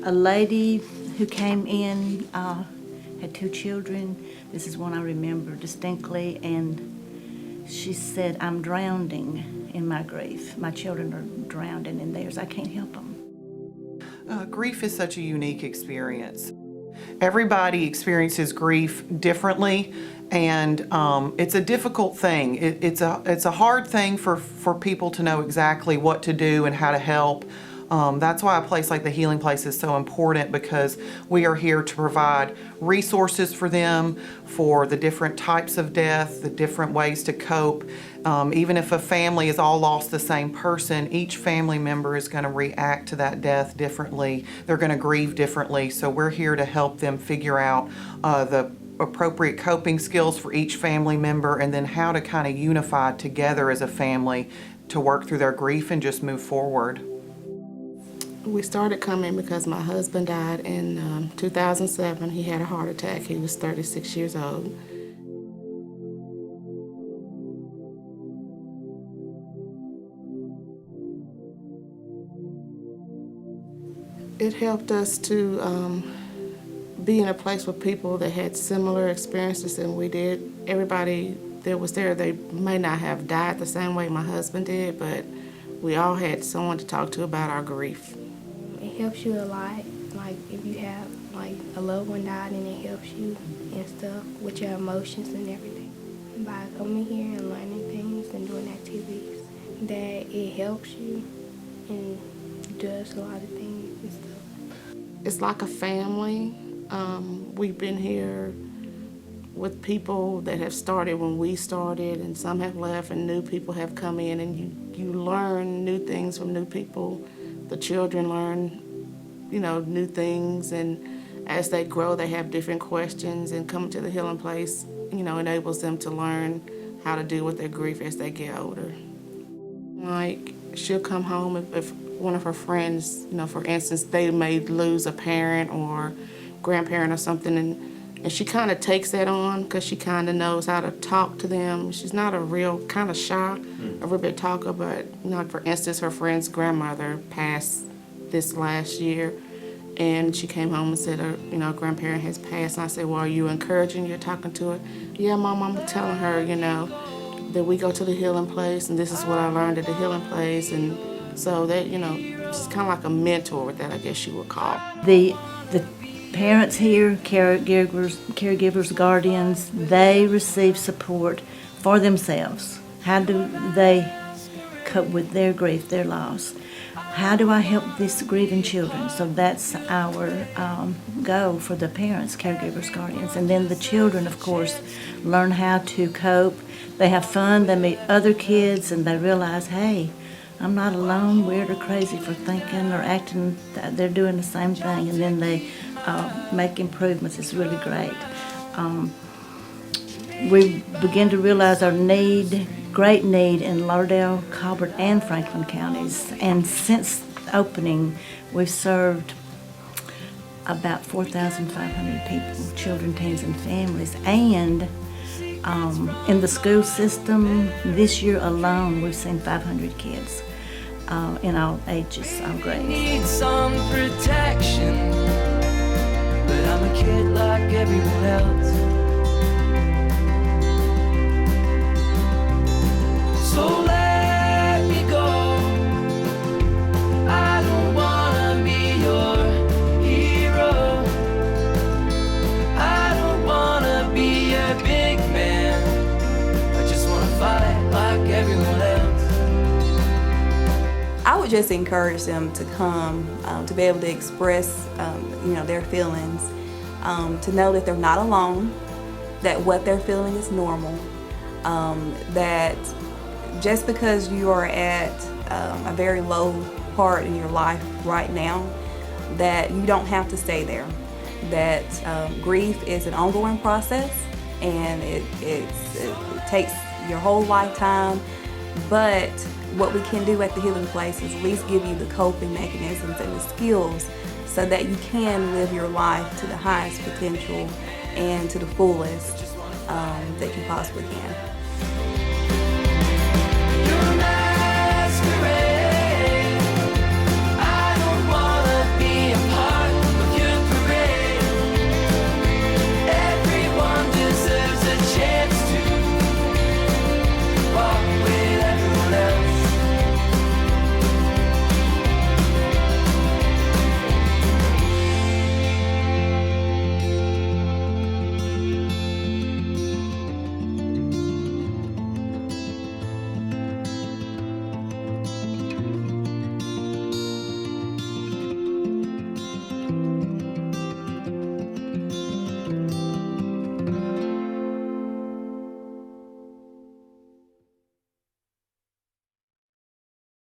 A lady who came in had 2 children. This is one I remember distinctly, and she said, "I'm drowning in my grief. My children are drowning in theirs. I can't help them." Grief is such a unique experience. Everybody experiences grief differently, and it's a difficult thing. It's a hard thing for people to know exactly what to do and how to help. That's why a place like the Healing Place is so important, because we are here to provide resources for them for the different types of death, the different ways to cope. Even if a family has all lost the same person, each family member is going to react to that death differently. They're going to grieve differently. So we're here to help them figure out the appropriate coping skills for each family member, and then how to kind of unify together as a family to work through their grief and just move forward. We started coming because my husband died in 2007. He had a heart attack. He was 36 years old. It helped us to be in a place with people that had similar experiences than we did. Everybody that was there, they may not have died the same way my husband did, but we all had someone to talk to about our grief. It helps you a lot, like if you have like a loved one died, and it helps you and stuff with your emotions and everything. By coming here and learning things and doing activities, that it helps you and does a lot of things and stuff. It's like a family. We've been here with people that have started when we started, and some have left, and new people have come in, and you learn new things from new people. The children learn, new things, and as they grow, they have different questions, and coming to the Healing Place, enables them to learn how to deal with their grief as they get older. Like, she'll come home if one of her friends, for instance, they may lose a parent or grandparent or something, and she kind of takes that on because she kind of knows how to talk to them. She's not a real kind of shy, a real big talker, but for instance, her friend's grandmother passed this last year, and she came home and said her, grandparent has passed. And I said, "Well, are you encouraging? You're talking to her?" "Yeah, Mom, I'm telling her, that we go to the Healing Place, and this is what I learned at the Healing Place," and so that, she's kind of like a mentor that I guess you would call. The parents here, caregivers, guardians, they receive support for themselves. How do they cope with their grief, their loss? How do I help these grieving children? So that's our goal for the parents, caregivers, guardians. And then the children, of course, learn how to cope. They have fun, they meet other kids, and they realize, hey, I'm not alone, weird or crazy for thinking or acting that they're doing the same thing, and then they make improvements. It's really great. We begin to realize our great need in Lauderdale, Colbert, and Franklin counties, and since opening, we've served about 4,500 people, children, teens, and families, and in the school system, this year alone, we've seen 500 kids in all ages, all grades. I need some protection, but I'm a kid like everyone else. So let me go. I don't wanna be your hero. I don't wanna be a big man. I just wanna fight like everyone else. I would just encourage them to come, to be able to express, their feelings, to know that they're not alone, that what they're feeling is normal, that just because you are at a very low part in your life right now, that you don't have to stay there, that grief is an ongoing process, and it takes your whole lifetime, but what we can do at the Healing Place is at least give you the coping mechanisms and the skills so that you can live your life to the highest potential and to the fullest that you possibly can.